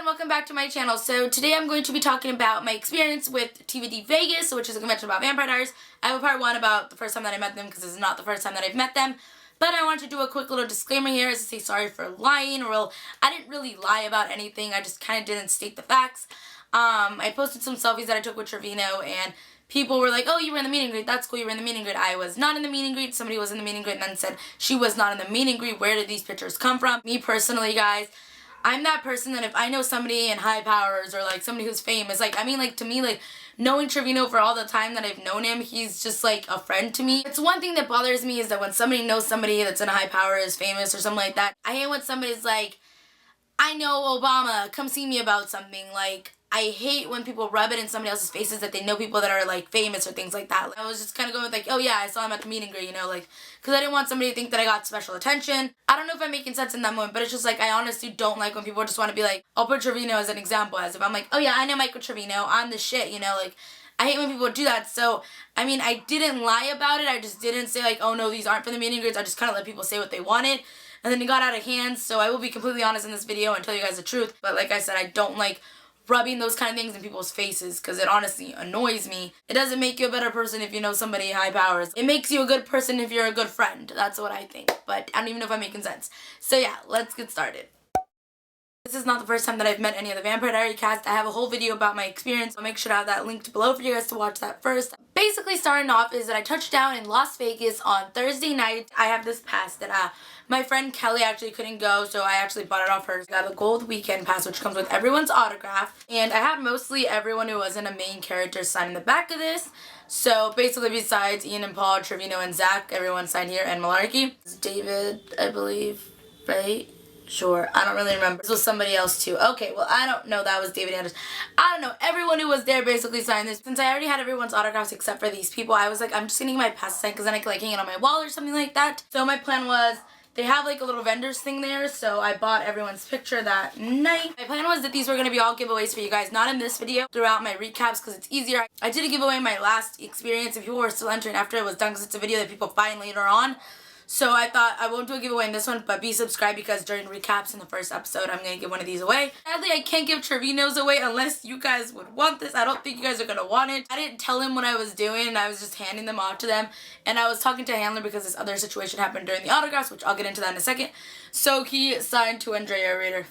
and welcome back to my channel. So today I'm going to be talking about my experience with TVD Vegas, which is a convention about Vampire Diaries. I have a part 1 about the first time that I met them because this is not the first time that I've met them. But I want to do a quick little disclaimer here as to say sorry for lying. Well, I didn't really lie about anything. I just kind of didn't state the facts. I posted some selfies that I took with Trevino and people were like, oh, you were in the meet and greet. That's cool, you were in the meet and greet. I was not in the meet and greet. Somebody was in the meet and greet and then said she was not in the meet and greet. Where did these pictures come from? Me personally, guys, I'm that person that if I know somebody in high powers or like somebody who's famous, like, I mean, like, to me, like, knowing Trevino for all the time that I've known him, he's just like a friend to me. It's one thing that bothers me is that when somebody knows somebody that's in a high power, is famous or something like that, I hate when somebody's like, I know Obama, come see me about something. Like, I hate when people rub it in somebody else's faces that they know people that are like famous or things like that. Like, I was just kind of going with like, oh yeah, I saw him at the meet and greet, you know, like, because I didn't want somebody to think that I got special attention. I don't know if I'm making sense in that moment, but it's just like, I honestly don't like when people just want to be like, I'll put Trevino as an example, as if I'm like, oh yeah, I know Michael Trevino, I'm the shit, you know, like, I hate when people do that. So, I mean, I didn't lie about it. I just didn't say like, oh no, these aren't for the meet and greets. I just kind of let people say what they wanted. And then it got out of hand, so I will be completely honest in this video and tell you guys the truth. But like I said, I don't like rubbing those kind of things in people's faces because it honestly annoys me. It doesn't make you a better person if you know somebody high powers. It makes you a good person if you're a good friend. That's what I think. But I don't even know if I'm making sense. So yeah, let's get started. This is not the first time that I've met any of the Vampire Diaries cast. I have a whole video about my experience. I'll make sure to have that linked below for you guys to watch that first. Basically, starting off is that I touched down in Las Vegas on Thursday night. I have this pass that my friend Kelly actually couldn't go, so I actually bought it off her. I got a gold weekend pass, which comes with everyone's autograph. And I had mostly everyone who wasn't a main character sign in the back of this. So basically, besides Ian and Paul, Trevino and Zach, everyone signed here, and Malarkey. It's David, I believe, right? Sure, I don't really remember. This was somebody else too. Okay, well, I don't know. That was David Anders. I don't know. Everyone who was there basically signed this. Since I already had everyone's autographs except for these people, I was like, I'm just gonna get my pass signed because then I could like hang it on my wall or something like that. So my plan was, they have like a little vendors thing there, so I bought everyone's picture that night. My plan was that these were going to be all giveaways for you guys, not in this video, throughout my recaps because it's easier. I did a giveaway in my last experience and people were still entering after it was done because it's a video that people find later on. So I thought I won't do a giveaway in this one, but be subscribed because during recaps in the first episode, I'm going to give one of these away. Sadly, I can't give Trevino's away unless you guys would want this. I don't think you guys are going to want it. I didn't tell him what I was doing, and I was just handing them off to them. And I was talking to a handler because this other situation happened during the autographs, which I'll get into that in a second. So he signed to Andrea Rader.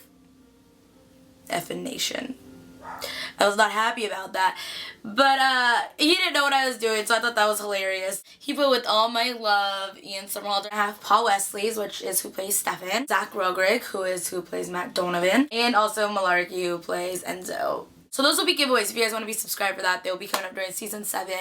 Effin' Nation. I was not happy about that, but he didn't know what I was doing, so I thought that was hilarious. He put with all my love, Ian Somerhalder. I have Paul Wesley's, which is who plays Stefan, Zach Rogrig, who plays Matt Donovan, and also Malarkey, who plays Enzo. So those will be giveaways if you guys want to be subscribed for that. They'll be coming up during season 7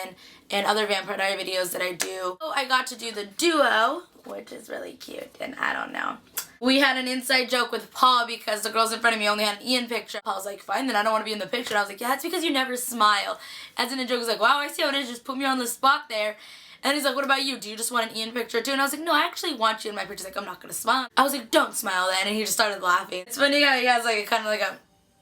and other Vampire Diaries videos that I do. So I got to do the duo, which is really cute, and I don't know. We had an inside joke with Paul because the girls in front of me only had an Ian picture. Paul's like, fine, then I don't want to be in the picture. And I was like, yeah, it's because you never smile. As in the joke was like, wow, I see how it is. Just put me on the spot there. And he's like, what about you? Do you just want an Ian picture too? And I was like, no, I actually want you in my picture. He's like, I'm not going to smile. I was like, don't smile then. And he just started laughing. It's funny how he has like kind of like a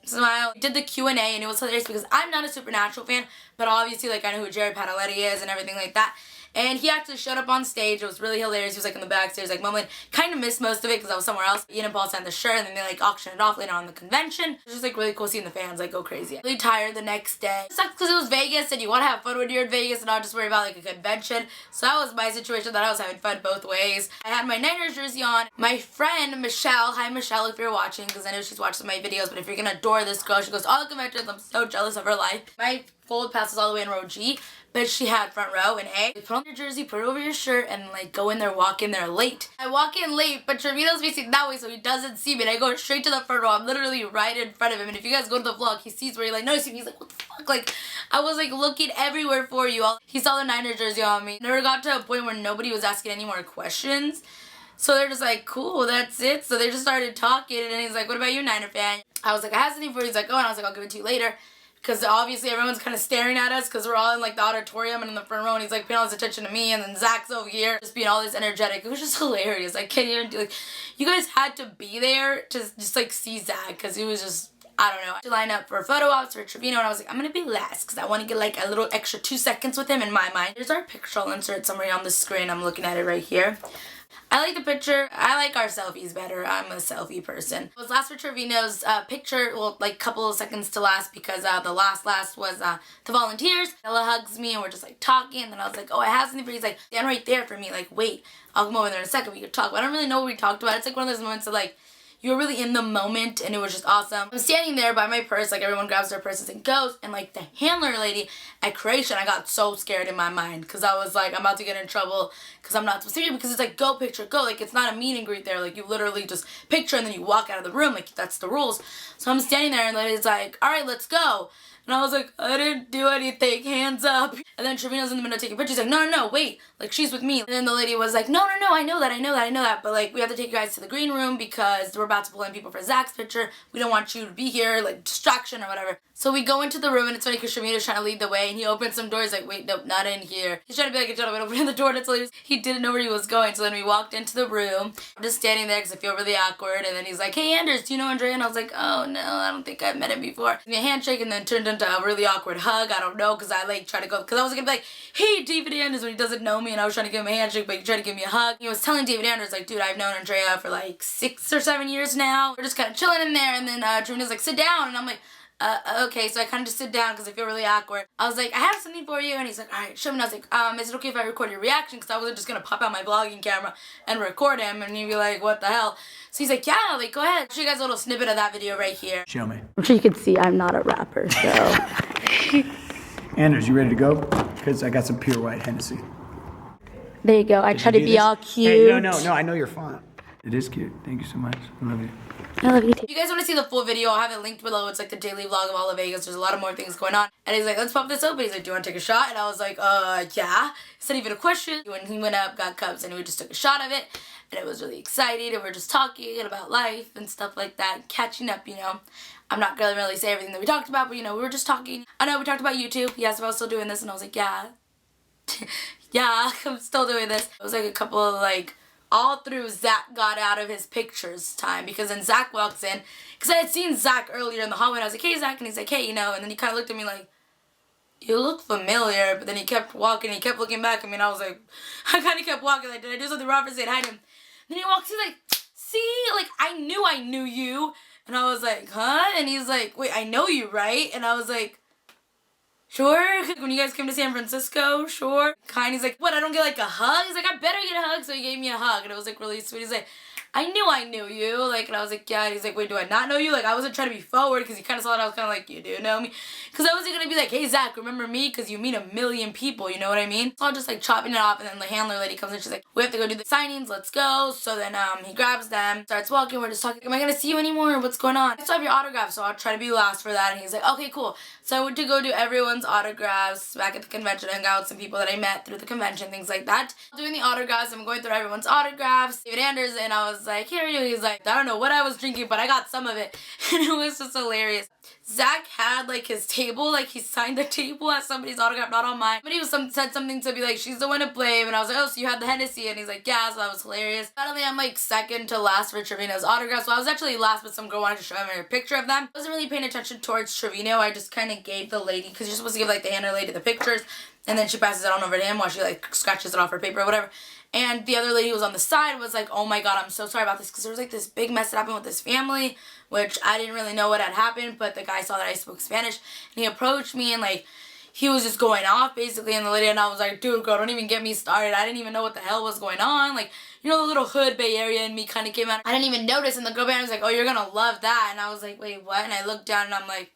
smile. We did the Q&A and it was hilarious because I'm not a Supernatural fan, but obviously like I know who Jared Padalecki is and everything like that. And he actually showed up on stage. It was really hilarious. He was like in the backstage, like mumbling. Kind of missed most of it because I was somewhere else. Ian and Paul signed the shirt and then they like auctioned it off later on the convention. It was just like really cool seeing the fans like go crazy. Really tired the next day. It sucks because it was Vegas and you want to have fun when you're in Vegas and not just worry about like a convention. So that was my situation, that I was having fun both ways. I had my Niners jersey on. My friend Michelle, hi Michelle if you're watching because I know she's watched some of my videos, but if you're gonna adore this girl, she goes to all the conventions. I'm so jealous of her life. My gold pass is all the way in row G, but she had front row in A. You put on your jersey, put it over your shirt, and like go in there, walk in there late. I walk in late, but Trevino's facing that way so he doesn't see me, and I go straight to the front row. I'm literally right in front of him, and if you guys go to the vlog, he sees where he like noticing me. He's like, what the fuck? Like, I was like looking everywhere for you. He saw the Niners jersey on me. Never got to a point where nobody was asking any more questions. So they're just like, cool, that's it. So they just started talking, and he's like, what about you, Niner fan? I was like, I have something for you. He's like, oh, and I was like, I'll give it to you later. Because obviously everyone's kind of staring at us because we're all in like the auditorium and in the front row and he's like paying all his attention to me and then Zach's over here just being all this energetic. It was just hilarious. I can't even do like, you guys had to be there to just like see Zach because he was just, I don't know. To line up for photo ops for Trevino and I was like, I'm going to be last because I want to get like a little extra 2 seconds with him in my mind. There's our picture. I'll insert somewhere on the screen. I'm looking at it right here. I like the picture. I like our selfies better. I'm a selfie person. It was last for Trevino's picture, well, like couple of seconds to last because the last was the volunteers. Ella hugs me and we're just like talking, and then I was like, oh, I have something for you. He's like, stand right there for me. Like, wait, I'll come over there in a second. We could talk. But I don't really know what we talked about. It's like one of those moments of like, you were really in the moment and it was just awesome. I'm standing there by my purse, like everyone grabs their purses and goes, and like the handler lady at Croatian, I got so scared in my mind because I was like, I'm about to get in trouble because I'm not supposed to be, because it's like, go picture, go. Like, it's not a meet and greet there. Like, you literally just picture and then you walk out of the room. Like, that's the rules. So I'm standing there and the lady's like, all right, let's go. And I was like, I didn't do anything, hands up. And then Trevino's in the middle of taking pictures. He's like, no, wait, like, she's with me. And then the lady was like, no, I know that. But like, we have to take you guys to the green room because we're about to pull in people for Zach's picture. We don't want you to be here, like, distraction or whatever. So we go into the room, and it's funny because Trevino's trying to lead the way, and he opens some doors like, wait, nope, not in here. He's trying to be like a gentleman, opening the door until he didn't know where he was going. So then we walked into the room. I'm just standing there because I feel really awkward. And then he's like, hey, Anders, do you know Andrea? And I was like, oh, no, I don't think I've met him before. And a handshake, and then turned into a really awkward hug. I don't know, because I like try to go, because I was going to be like, hey, David Anders, when he doesn't know me, and I was trying to give him a handshake, but he tried to give me a hug. He was telling David Anders, like, dude, I've known Andrea for like 6 or 7 years now. We're just kind of chilling in there, and then Trevino's like, sit down, and I'm like, okay, so I kind of just sit down because I feel really awkward. I was like, I have something for you, and he's like, all right, show me. And I was like, is it okay if I record your reaction? Because I wasn't just going to pop out my vlogging camera and record him, and he'd be like, what the hell? So he's like, yeah, like, go ahead. I'll show you guys a little snippet of that video right here. Show me. I'm sure you can see I'm not a rapper, so. Anders, you ready to go? Because I got some pure white Hennessy. There you go. I try to be all cute. Hey, no, I know you're fine. It is cute. Thank you so much. I love you. I love you too. If you guys want to see the full video, I'll have it linked below. It's like the daily vlog of all of Vegas. There's a lot of more things going on. And he's like, let's pop this open. He's like, do you want to take a shot? And I was like, yeah. It's not even a question. When he went up, got cups, and we just took a shot of it. And it was really exciting. And we're just talking about life and stuff like that. Catching up, you know. I'm not going to really say everything that we talked about, but, you know, we were just talking. I know we talked about YouTube. He asked if I was still doing this, and I was like, yeah. Yeah, I'm still doing this. It was like a couple of, like, all through Zach got out of his pictures time, because then Zach walks in, because I had seen Zach earlier in the hallway, and I was like, hey, Zach, and he's like, hey, you know, and then he kind of looked at me like, you look familiar, but then he kept walking, he kept looking back at me, and I was like, I kind of kept walking, like, did I do something wrong for saying hi to him? Then he walks, he's like, see, like, I knew you, and I was like, huh? And he's like, wait, I know you, right? And I was like, sure. When you guys came to San Francisco, sure. Kind, he's like, what, I don't get like a hug? He's like, I better get a hug. So he gave me a hug, and it was like really sweet. He's like, I knew you, like, and I was like, yeah, and he's like, wait, do I not know you? Like, I wasn't trying to be forward, because he kind of saw that I was kind of like, you do know me? Because I wasn't going to be like, hey, Zach, remember me? Because you meet a million people, you know what I mean? So I'm just, like, chopping it off, and then the handler lady comes in, she's like, we have to go do the signings, let's go. So then, he grabs them, starts walking, we're just talking, am I going to see you anymore? What's going on? I still have your autograph, so I'll try to be last for that, and he's like, okay, cool. So I went to go do everyone's autographs back at the convention, hang out with some people that I met through the convention, things like that. Doing the autographs, I'm going through everyone's autographs, David Anders, and I was like, here you go. He's like, I don't know what I was drinking, but I got some of it. And it was just hilarious. Zach had, like, his table, like, he signed the table as somebody's autograph, not on mine. But he said something to be like, she's the one to blame. And I was like, oh, so you had the Hennessy? And he's like, yeah, so that was hilarious. Finally, I'm, like, second to last for Trevino's autograph. So I was actually last, but some girl wanted to show me a picture of them. I wasn't really paying attention towards Trevino. I just kind of gave the lady, because you're supposed to give, like, the handler lady the pictures. And then she passes it on over to him while she, like, scratches it off her paper or whatever. And the other lady who was on the side was like, oh my god, I'm so sorry about this, because there was like this big mess that happened with this family, which I didn't really know what had happened, but the guy saw that I spoke Spanish, and he approached me, and like, he was just going off, basically, and the lady and I was like, dude, girl, don't even get me started. I didn't even know what the hell was going on. Like, you know, the little hood Bay Area in me kind of came out. I didn't even notice, and the girl behind was like, oh, you're gonna love that, and I was like, wait, what? And I looked down, and I'm like,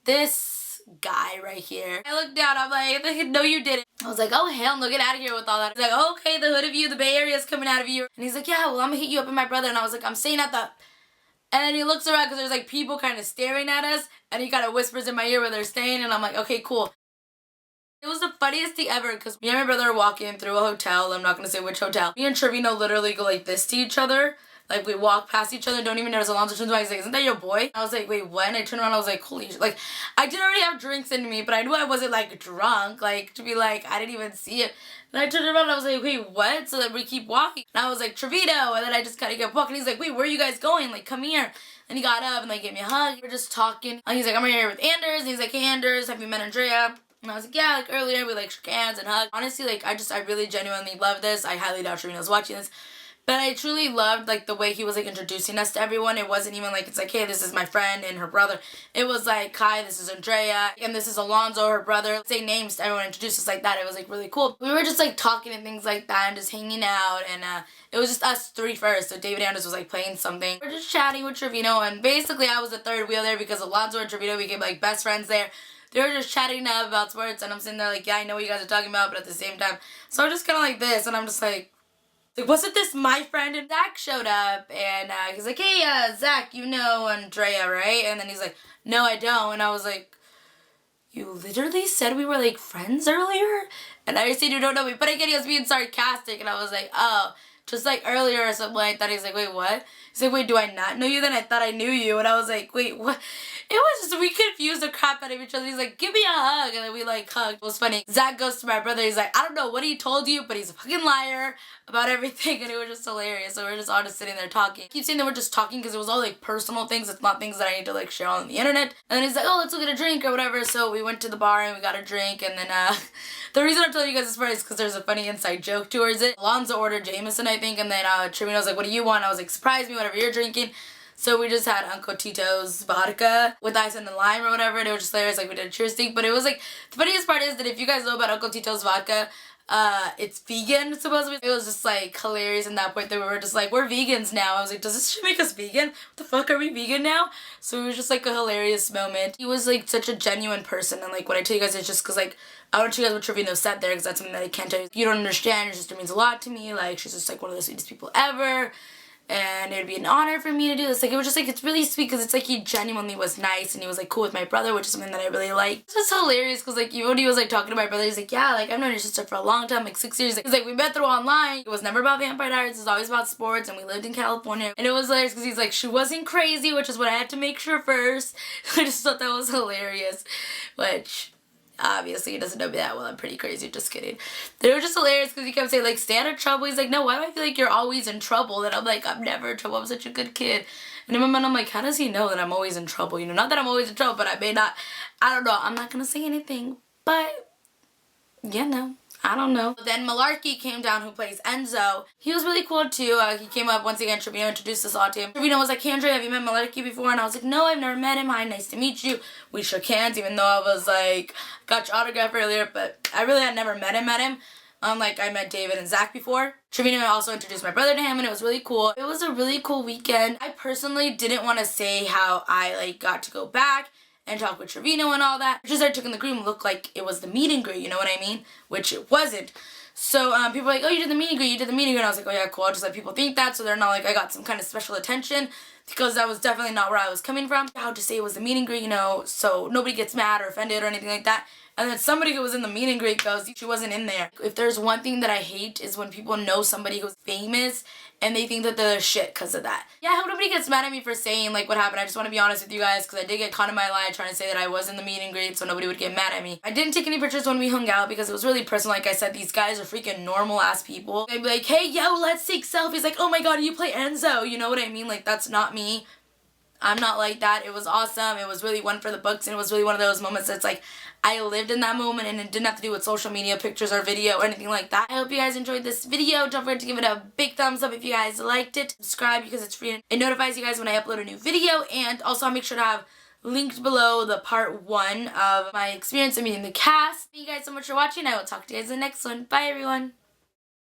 this guy right here. I looked down, I'm like, no, you didn't. I was like, oh, hell no, get out of here with all that. He's like, oh, okay, the hood of you, the Bay Area is coming out of you. And he's like, yeah, well, I'm gonna hit you up with my brother. And I was like, I'm staying at the... And then he looks around, because there's, like, people kind of staring at us, and he kind of whispers in my ear where they're staying, and I'm like, okay, cool. It was the funniest thing ever, because me and my brother are walking through a hotel. I'm not gonna say which hotel. Me and Trevino literally go like this to each other. Like, we walk past each other, don't even notice. Alonzo turns around, he's like, isn't that your boy? I was like, wait, what? And I turned around, I was like, holy shit. Like, I did already have drinks in me, but I knew I wasn't, like, drunk. Like, to be like, I didn't even see it. And I turned around, and I was like, wait, what? So then we keep walking. And I was like, Trevino. And then I just kind of kept walking. He's like, wait, where are you guys going? Like, come here. And he got up, and, like, gave me a hug. We were just talking. And he's like, I'm right here with Anders. And he's like, hey, Anders, have you met Andrea? And I was like, yeah, like, earlier we, like, shook hands and hugged. Honestly, like, I really genuinely love this. I highly doubt Trevino's watching this. But I truly loved like the way he was like introducing us to everyone. It wasn't even like it's like, hey, this is my friend and her brother. It was like, hi, this is Andrea and this is Alonzo, her brother. Say names to everyone, introduce us like that. It was like really cool. We were just like talking and things like that and just hanging out, and it was just us three first. So David Anders was like playing something. We're just chatting with Trevino, and basically I was the third wheel there because Alonzo and Trevino became like best friends there. They were just chatting now about sports, and I'm sitting there like, yeah, I know what you guys are talking about, but at the same time, so I'm just kind of like this, and I'm just like, wasn't this my friend? And Zach showed up, and he's like, hey, Zach, you know Andrea, right? And then he's like, no, I don't. And I was like, you literally said we were like friends earlier? And I said, you don't know me. But again, he was being sarcastic, and I was like, oh, just like earlier or something like that. He's like, wait, what? He's like, wait, do I not know you? Then I thought I knew you. And I was like, wait, what? It was just, we confused the crap out of each other. He's like, give me a hug. And then we like hugged. It was funny. Zach goes to my brother. He's like, I don't know what he told you, but he's a fucking liar about everything. And it was just hilarious. So we're just all just sitting there talking. I keep saying that we're just talking because it was all like personal things. It's not things that I need to like share on the internet. And then he's like, oh, let's go get a drink or whatever. So we went to the bar and we got a drink. And then the reason I'm telling you guys this part is because there's a funny inside joke towards it. Alonzo ordered Jameson, I think. And then Trevino was like, what do you want? I was like, surprise me, whatever you're drinking. So we just had Uncle Tito's vodka with ice and lime or whatever, and it was just hilarious, like we did a cheers thing. But it was like, the funniest part is that if you guys know about Uncle Tito's vodka, it's vegan, supposedly. It was just like hilarious in that point that we were just like, we're vegans now. I was like, does this shit make us vegan? What the fuck, are we vegan now? So it was just like a hilarious moment. He was like such a genuine person, and like when I tell you guys, it's just because like, I want to tell you guys what Trevino said there because that's something that I can't tell you. You don't understand, your sister means a lot to me, like she's just like one of the sweetest people ever. And it would be an honor for me to do this. Like, it was just like, it's really sweet because it's like he genuinely was nice and he was like cool with my brother, which is something that I really like. It's just hilarious because like even when he was like talking to my brother, he's like, yeah, like I've known your sister for a long time, like 6 years. He's like, we met through online. It was never about Vampire Diaries. It was always about sports, and we lived in California. And it was hilarious because he's like, she wasn't crazy, which is what I had to make sure first. I just thought that was hilarious, which... obviously, he doesn't know me that well. I'm pretty crazy. Just kidding. They were just hilarious because he kept saying, like, stay out of trouble. He's like, no, why do I feel like you're always in trouble? And I'm like, I'm never in trouble. I'm such a good kid. And in my mind, I'm like, how does he know that I'm always in trouble? You know, not that I'm always in trouble, but I may not. I don't know. I'm not going to say anything. But, yeah, no. I don't know. Then Malarkey came down, who plays Enzo. He was really cool too. He came up once again. Trevino introduced us all to him. Trevino was like, hey, Andrea, have you met Malarkey before? And I was like, no, I've never met him. Hi, nice to meet you. We shook hands, even though I was like, got your autograph earlier, but I really had never met him. Unlike I met David and Zach before. Trevino also introduced my brother to him, and it was really cool. It was a really cool weekend. I personally didn't want to say how I like got to go back and talk with Trevino and all that. Pictures I took in the green looked like it was the meet and greet, you know what I mean? Which it wasn't. So people were like, oh, you did the meet and greet, And I was like, oh yeah, cool. I'll just let people think that so they're not like I got some kind of special attention, because that was definitely not where I was coming from. How to say it was the meet and greet, you know, so nobody gets mad or offended or anything like that. And then somebody who was in the meet and greet goes, she wasn't in there. If there's one thing that I hate is when people know somebody who's famous and they think that they're shit because of that. Yeah, I hope nobody gets mad at me for saying like what happened. I just want to be honest with you guys because I did get caught in my lie trying to say that I was in the meet and greet so nobody would get mad at me. I didn't take any pictures when we hung out because it was really personal. Like I said, these guys are freaking normal ass people. They'd be like, hey, yo, let's take selfies. Like, oh my god, you play Enzo. You know what I mean? Like, that's not me. I'm not like that. It was awesome. It was really one for the books, and it was really one of those moments that's like, I lived in that moment, and it didn't have to do with social media, pictures, or video, or anything like that. I hope you guys enjoyed this video. Don't forget to give it a big thumbs up if you guys liked it. Subscribe because it's free. It notifies you guys when I upload a new video, and also I'll make sure to have linked below the part 1 of my experience of meeting the cast. Thank you guys so much for watching. I will talk to you guys in the next one. Bye, everyone.